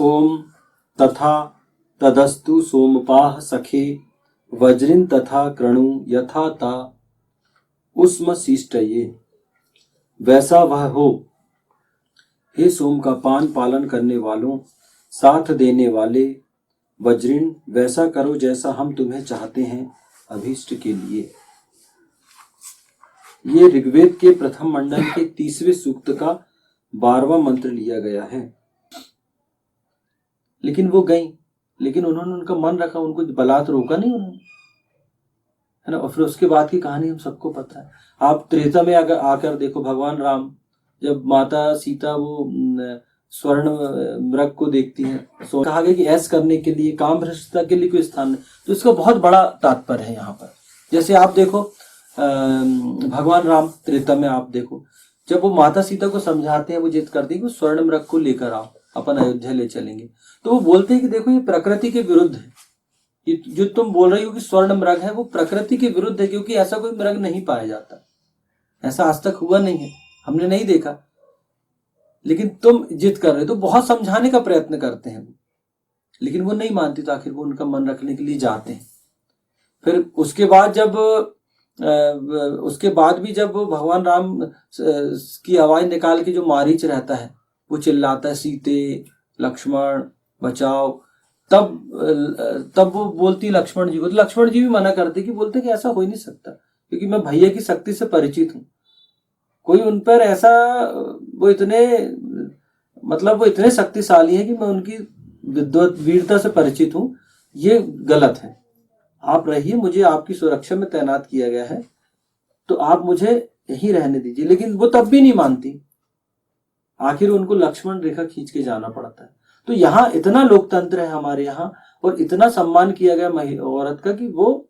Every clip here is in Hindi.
ओम तथा तदस्तु सोमपाः सखे वज्रिन तथा कृणु यथा ता उस्म शिष्टये। वैसा वह हो हे सोम का पान पालन करने वालों, साथ देने वाले वज्रिन, वैसा करो जैसा हम तुम्हें चाहते हैं अभीष्ट के लिए। ये ऋग्वेद के प्रथम मंडल के 30वें सूक्त का 12वां मंत्र लिया गया है। लेकिन वो गई, लेकिन उन्होंने उनका मन रखा, उनको बलात् रोका नहीं उन्होंने, है ना। और फिर उसके बाद की कहानी हम सबको पता है। आप त्रेता में अगर आकर देखो, भगवान राम जब माता सीता वो स्वर्ण मृग को देखती हैं, तो कहा गया कि ऐस करने के लिए, काम भ्रष्टता के लिए कोई स्थान नहीं। तो इसका बहुत बड़ा तात्पर्य है यहाँ पर। जैसे आप देखो भगवान राम त्रेता में आप देखो, जब वो माता सीता को समझाते हैं, वो जिद करती है कि स्वर्ण मृग को लेकर आओ, अपन अयोध्या ले चलेंगे। तो वो बोलते हैं कि देखो ये प्रकृति के विरुद्ध है, ये जो तुम बोल रही हो कि स्वर्ण मृग है, वो प्रकृति के विरुद्ध है, क्योंकि ऐसा कोई मृग नहीं पाया जाता, ऐसा आज तक हुआ नहीं है, हमने नहीं देखा। लेकिन तुम जिद कर रहे हो। तो बहुत समझाने का प्रयत्न करते हैं वो, लेकिन वो नहीं मानती, तो आखिर वो उनका मन रखने के लिए जाते हैं। फिर उसके बाद भी जब भगवान राम की आवाज निकाल के जो मारीच रहता है, वो चिल्लाता है सीते लक्ष्मण बचाओ, तब वो बोलती लक्ष्मण जी को। तो लक्ष्मण जी भी मना करते, कि बोलते कि ऐसा हो ही नहीं सकता, क्योंकि मैं भैया की शक्ति से परिचित हूँ, कोई उन पर ऐसा, वो इतने शक्तिशाली है कि मैं उनकी वीरता से परिचित हूँ, ये गलत है। आप रहिए, मुझे आपकी सुरक्षा में तैनात किया गया है, तो आप मुझे यहीं रहने दीजिए। लेकिन वो तब भी नहीं मानती, आखिर उनको लक्ष्मण रेखा खींच के जाना पड़ता है। तो यहाँ इतना लोकतंत्र है हमारे यहाँ, और इतना सम्मान किया गया औरत का, कि वो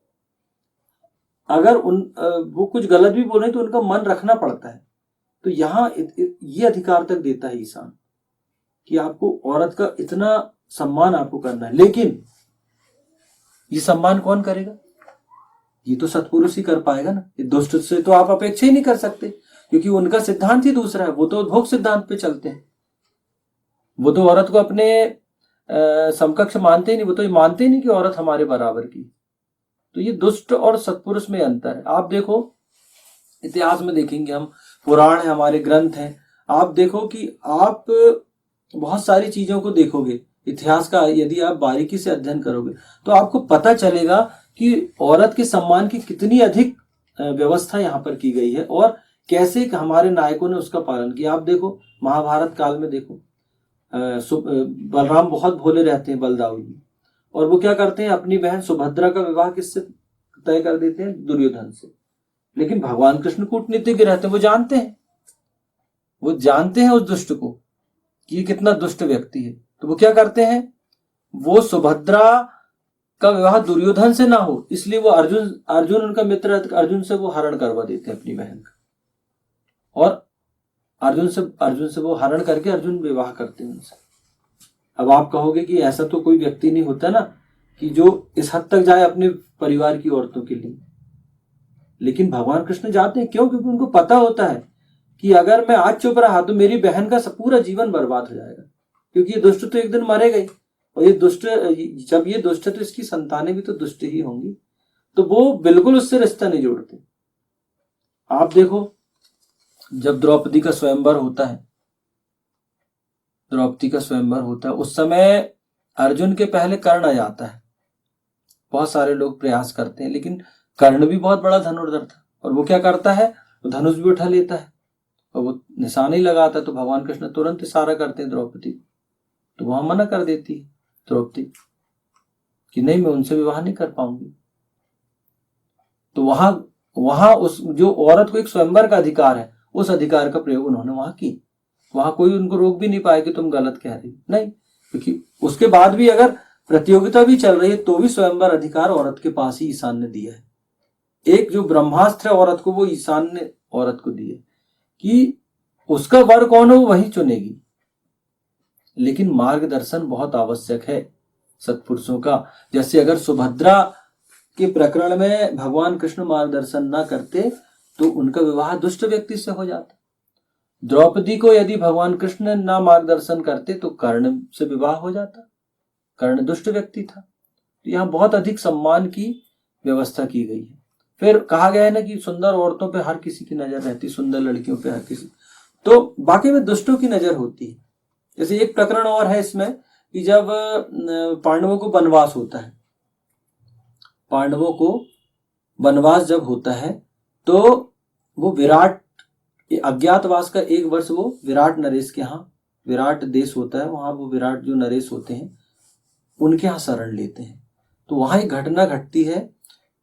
अगर वो कुछ गलत भी बोल रहे तो उनका मन रखना पड़ता है। तो यहाँ ये अधिकार तक देता है ईशान, कि आपको औरत का इतना सम्मान आपको करना है। लेकिन ये सम्मान कौन करेगा? ये तो सत्पुरुष ही कर पाएगा ना। ये दुष्ट से तो आप अपेक्षा ही नहीं कर सकते, क्योंकि उनका सिद्धांत ही दूसरा है। वो तो भोग सिद्धांत पे चलते हैं, वो तो औरत को अपने समकक्ष मानते ही नहीं, वो तो ये मानते ही नहीं कि औरत हमारे बराबर की। तो ये दुष्ट और सत्पुरुष में अंतर है। आप देखो, इतिहास में देखेंगे हम, पुराण है, हमारे ग्रंथ हैं, आप देखो कि आप बहुत सारी चीजों को देखोगे, इतिहास का यदि आप बारीकी से अध्ययन करोगे, तो आपको पता चलेगा कि औरत के सम्मान की कितनी अधिक व्यवस्था यहाँ पर की गई है, और कैसे हमारे नायकों ने उसका पालन किया। आप देखो महाभारत काल में देखो, बलराम बहुत भोले रहते हैं, बलदाऊ जी, और वो क्या करते हैं, अपनी बहन सुभद्रा का विवाह किससे तय कर देते हैं? दुर्योधन से। लेकिन भगवान कृष्ण कूटनीतिज्ञ रहते हैं, वो जानते हैं उस दुष्ट को कि ये कितना दुष्ट व्यक्ति है। तो वो क्या करते हैं, वो सुभद्रा का विवाह दुर्योधन से ना हो, इसलिए वो अर्जुन उनका मित्र है, अर्जुन से वो हरण करवा देते हैं अपनी बहन का, और अर्जुन से वो हरण करके अर्जुन विवाह करते हैं उनसे। अब आप कहोगे कि ऐसा तो कोई व्यक्ति नहीं होता ना, कि जो इस हद तक जाए अपने परिवार की औरतों के लिए। लेकिन भगवान कृष्ण जाते हैं, क्यों? क्योंकि उनको पता होता है कि अगर मैं आज चुप रहा तो मेरी बहन का पूरा जीवन बर्बाद हो जाएगा, क्योंकि ये दुष्ट तो एक दिन मरेगा ही, और ये दुष्ट, जब ये दुष्ट है तो इसकी संतानें भी तो दुष्ट ही होंगी। तो वो बिल्कुल उससे रिश्ता नहीं जोड़ते। आप देखो, जब द्रौपदी का स्वयंवर होता है, उस समय अर्जुन के पहले कर्ण आ जाता है। बहुत सारे लोग प्रयास करते हैं, लेकिन कर्ण भी बहुत बड़ा धनुर्धर था, और वो क्या करता है, वो धनुष भी उठा लेता है, और वो निशान ही लगाता है। तो भगवान कृष्ण तुरंत इशारा करते हैं द्रौपदी, तो वहां मना कर देती है द्रौपदी कि नहीं, मैं उनसे विवाह नहीं कर पाऊंगी। तो वहां उस जो औरत को एक स्वयंवर का अधिकार है, उस अधिकार का प्रयोग उन्होंने वहां की। वहां कोई उनको रोक भी नहीं पाया कि तुम गलत कह रही, नहीं, क्योंकि उसके बाद भी अगर प्रतियोगिता भी चल रही है, तो भी स्वयंवर अधिकार औरत के पास ही ईशान ने दिया है। एक जो ब्रह्मास्त्र है औरत को, वो ईशान ने औरत को दिया कि उसका वर कौन हो वही चुनेगी। लेकिन मार्गदर्शन बहुत आवश्यक है सत्पुरुषों का। जैसे अगर सुभद्रा के प्रकरण में भगवान कृष्ण मार्गदर्शन ना करते, तो उनका विवाह दुष्ट व्यक्ति से हो जाता। द्रौपदी को यदि भगवान कृष्ण ना मार्गदर्शन करते तो कर्ण से विवाह हो जाता। कर्ण दुष्ट व्यक्ति था। तो यहाँ बहुत अधिक सम्मान की व्यवस्था की गई है। फिर कहा गया है ना कि सुंदर औरतों पे हर किसी की नजर रहती, सुंदर लड़कियों पे हर किसी, तो बाकी में दुष्टों की नजर होती है। जैसे एक प्रकरण और है इसमें कि जब पांडवों को वनवास होता है, पांडवों को वनवास जब होता है तो वो विराट अज्ञातवास का 1 वर्ष वो विराट नरेश के यहाँ, विराट देश होता है वहां, वो विराट जो नरेश होते हैं उनके यहाँ शरण लेते हैं। तो वहां एक घटना घटती है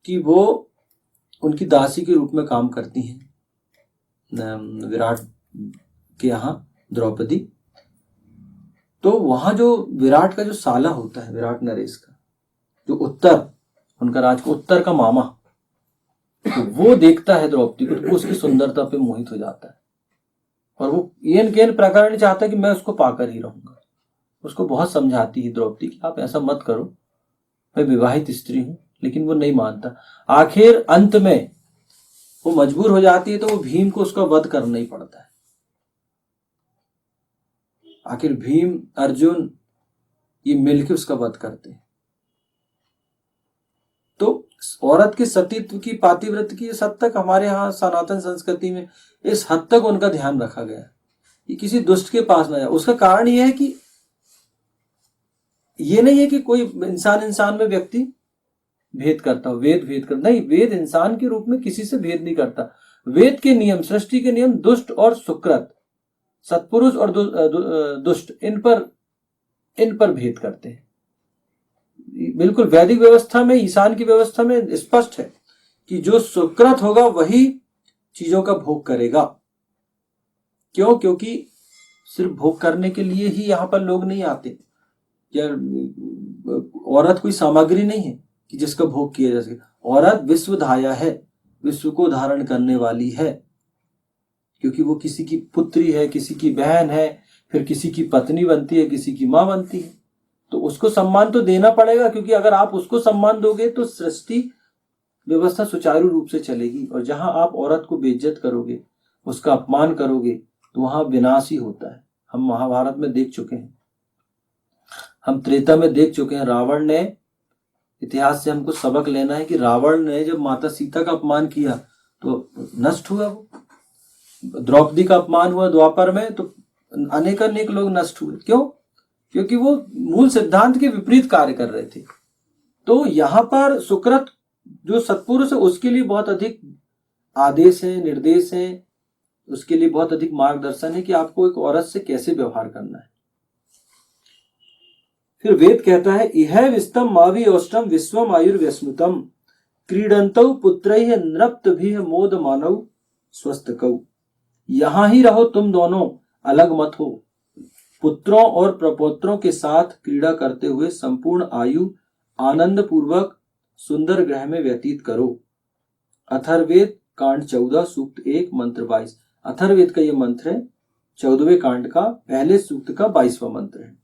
कि वो उनकी दासी के रूप में काम करती हैं विराट के यहाँ द्रौपदी। तो वहां जो विराट का जो साला होता है, विराट नरेश का जो उत्तर, उनका राज को उत्तर का मामा, तो वो देखता है द्रौपदी को तो उसकी सुंदरता पे मोहित हो जाता है और वो येन केन प्रकार नहीं चाहता कि मैं उसको पाकर ही रहूंगा। उसको बहुत समझाती है द्रौपदी कि आप ऐसा मत करो, मैं विवाहित स्त्री हूं, लेकिन वो नहीं मानता। आखिर अंत में वो मजबूर हो जाती है तो वो भीम को उसका वध करना ही पड़ता है। आखिर भीम अर्जुन ये मिलकर उसका वध करते हैं। तो औरत के सतीत्व की, पातिव्रत की, इस हद तक हमारे यहाँ सनातन संस्कृति में इस हद तक उनका ध्यान रखा गया कि किसी दुष्ट के पास ना जाए। उसका कारण यह है कि ये नहीं है कि कोई इंसान में व्यक्ति भेद करता हो, वेद भेद करता नहीं, वेद इंसान के रूप में किसी से भेद नहीं करता। वेद के नियम, सृष्टि के नियम दुष्ट और सुकृत, सत्पुरुष और दुष्ट, इन पर भेद करते हैं। बिल्कुल वैदिक व्यवस्था में, ईशान की व्यवस्था में स्पष्ट है कि जो सुकृत होगा वही चीजों का भोग करेगा। क्यों? क्योंकि सिर्फ भोग करने के लिए ही यहां पर लोग नहीं आते, या औरत कोई सामग्री नहीं है कि जिसका भोग किया जा सके। औरत विश्वधाया है, विश्व को धारण करने वाली है, क्योंकि वो किसी की पुत्री है, किसी की बहन है, फिर किसी की पत्नी बनती है, किसी की मां बनती है। तो उसको सम्मान तो देना पड़ेगा, क्योंकि अगर आप उसको सम्मान दोगे तो सृष्टि व्यवस्था सुचारू रूप से चलेगी। और जहां आप औरत को बेइज्जत करोगे, उसका अपमान करोगे, तो वहां विनाश ही होता है। हम महाभारत में देख चुके हैं, हम त्रेता में देख चुके हैं। रावण ने, इतिहास से हमको सबक लेना है कि रावण ने जब माता सीता का अपमान किया तो नष्ट हुआ वो। द्रौपदी का अपमान हुआ द्वापर में तो अनेक लोग नष्ट हुए। क्यों? क्योंकि वो मूल सिद्धांत के विपरीत कार्य कर रहे थे। तो यहां पर सुकृत जो सत्पुरुष है उसके लिए बहुत अधिक आदेश है, निर्देश है, उसके लिए बहुत अधिक मार्गदर्शन है कि आपको एक औरत से कैसे व्यवहार करना है। फिर वेद कहता है, इह विस्तम मावि औष्टम विश्वम आयुर्व्यस्मृतम क्रीडंतौ पुत्रैः नृप्तभिः मोद मानव स्वस्थकौ। यहां ही रहो तुम दोनों, अलग मत हो। पुत्रों और प्रपौत्रों के साथ क्रीड़ा करते हुए संपूर्ण आयु आनंद पूर्वक सुंदर ग्रह में व्यतीत करो। अथर्ववेद कांड 14 सूक्त 1 मंत्र 22। अथर्ववेद का यह मंत्र है, 14वें कांड का पहले सूक्त का 22वां मंत्र है।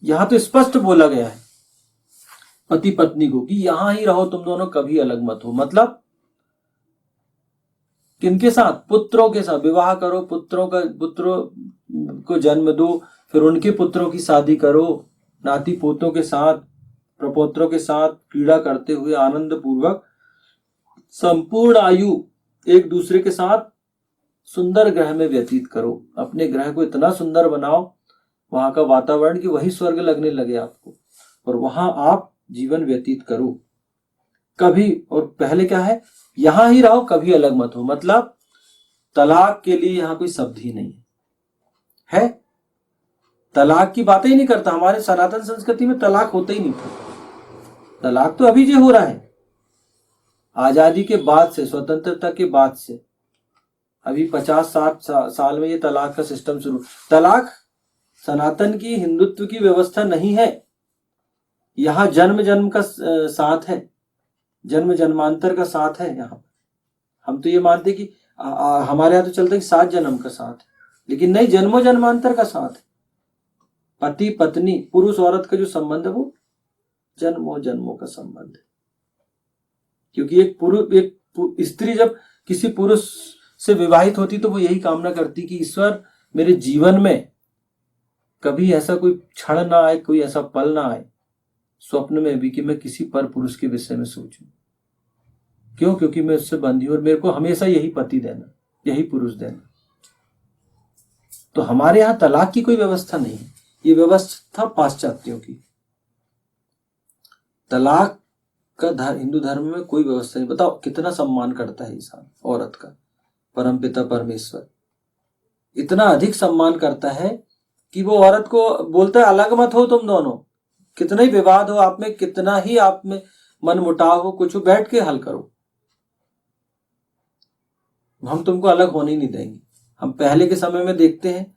यहां तो स्पष्ट बोला गया है पति पत्नी को कि यहां ही रहो तुम दोनों, कभी अलग मत हो। मतलब किनके साथ? पुत्रों के साथ विवाह करो, पुत्रों को जन्म दो, फिर उनके पुत्रों की शादी करो, नाती पोतों के साथ, प्रपोत्रों के साथ क्रीड़ा करते हुए आनंद पूर्वक संपूर्ण आयु एक दूसरे के साथ सुंदर ग्रह में व्यतीत करो। अपने ग्रह को इतना सुंदर बनाओ, वहां का वातावरण की वही स्वर्ग लगने लगे आपको, और वहां आप जीवन व्यतीत करो कभी। और पहले क्या है? यहां ही रहो, कभी अलग मत हो। मतलब तलाक के लिए यहां कोई शब्द ही नहीं है, तलाक की बातें ही नहीं करता। हमारे सनातन संस्कृति में तलाक होता ही नहीं था। तलाक तो अभी जो हो रहा है, आजादी के बाद से, स्वतंत्रता के बाद से, अभी 50-60 साल में ये तलाक का सिस्टम शुरू। तलाक सनातन की, हिंदुत्व की व्यवस्था नहीं है। यहां जन्म जन्म का साथ है, जन्म जन्मांतर का साथ है। यहाँ हम तो ये मानते कि हमारे यहाँ तो चलता है कि 7 जन्म का साथ है, लेकिन नहीं, जन्मों जन्मांतर का साथ है। पति पत्नी, पुरुष औरत का जो संबंध है वो जन्मों जन्मों का संबंध है। क्योंकि एक स्त्री जब किसी पुरुष से विवाहित होती तो वो यही कामना करती कि ईश्वर मेरे जीवन में कभी ऐसा कोई क्षण ना आए, कोई ऐसा पल ना आए स्वप्न में भी कि मैं किसी पर पुरुष के विषय में सोचूं। क्यों? क्योंकि मैं उससे बंधी हूं और मेरे को हमेशा यही पति देना, यही पुरुष देना। तो हमारे यहां तलाक की कोई व्यवस्था नहीं है, ये व्यवस्था पाश्चात्यों की। तलाक का हिंदू धर्म में कोई व्यवस्था नहीं। बताओ कितना सम्मान करता है इंसान औरत का। परमपिता परमेश्वर इतना अधिक सम्मान करता है कि वो औरत को बोलता है अलग मत हो तुम दोनों, कितना ही विवाद हो आप में, कितना ही आप में मन मुटाव हो, कुछ हो, बैठ के हल करो, हम तुमको अलग होने ही नहीं देंगे। हम पहले के समय में देखते हैं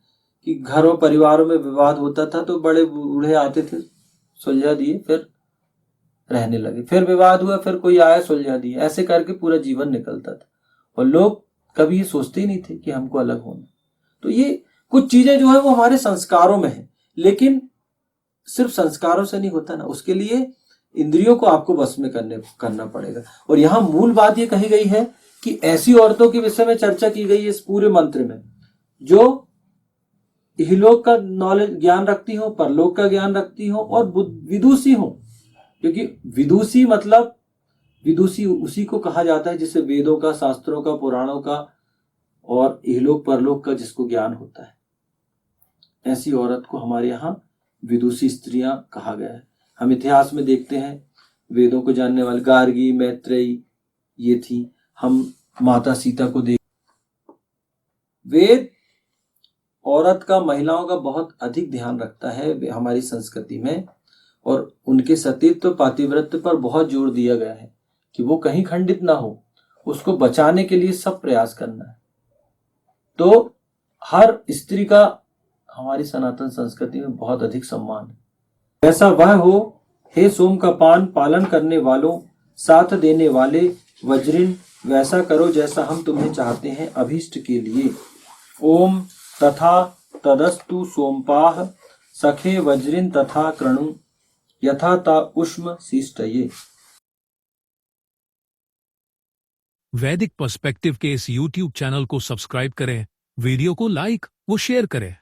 कि घरों परिवारों में विवाद होता था तो बड़े बूढ़े आते थे, सुलझा दिए, फिर रहने लगे, फिर विवाद हुआ, फिर कोई आया सुलझा दिया, ऐसे करके पूरा जीवन निकलता था और लोग कभी ये सोचते ही नहीं थे कि हमको अलग होना। तो ये कुछ चीजें जो है वो हमारे संस्कारों में है, लेकिन सिर्फ संस्कारों से नहीं होता ना, उसके लिए इंद्रियों को आपको वश में करना पड़ेगा। और यहाँ मूल बात ये कही गई है कि ऐसी औरतों के विषय में चर्चा की गई है इस पूरे मंत्र में जो इहलोक का नॉलेज ज्ञान रखती हो, परलोक का ज्ञान रखती हो और विदुषी हो। क्योंकि विदुषी मतलब विदुषी उसी को कहा जाता है जिसे वेदों का, शास्त्रों का, पुराणों का और इहलोक परलोक का जिसको ज्ञान होता है। ऐसी औरत को हमारे यहाँ विदुषी स्त्रियां कहा गया है। हम इतिहास में देखते हैं वेदों को जानने वाले गार्गी, मैत्रेयी ये थी। हम माता सीता को देख, वेद औरत का, महिलाओं का बहुत अधिक ध्यान रखता है हमारी संस्कृति में और उनके सतीत्व पातिव्रत्य पर बहुत जोर दिया गया है कि वो कहीं खंडित ना हो, उसको बचाने के लिए सब प्रयास करना है। तो हर स्त्री का हमारी सनातन संस्कृति में बहुत अधिक सम्मान है। वैसा वह हो हे सोम का पान पालन करने वालों, साथ देने वाले वज्रिन, वैसा करो जैसा हम तुम्हें चाहते हैं अभीष्ट के लिए। ओम तथा तदस्तु सोमपाह सखे वज्रिन तथा कृणु यथा ता उष्म शिष्टये। वैदिक पर्सपेक्टिव के इस YouTube चैनल को सब्सक्राइब करें, वीडियो को लाइक व शेयर करें।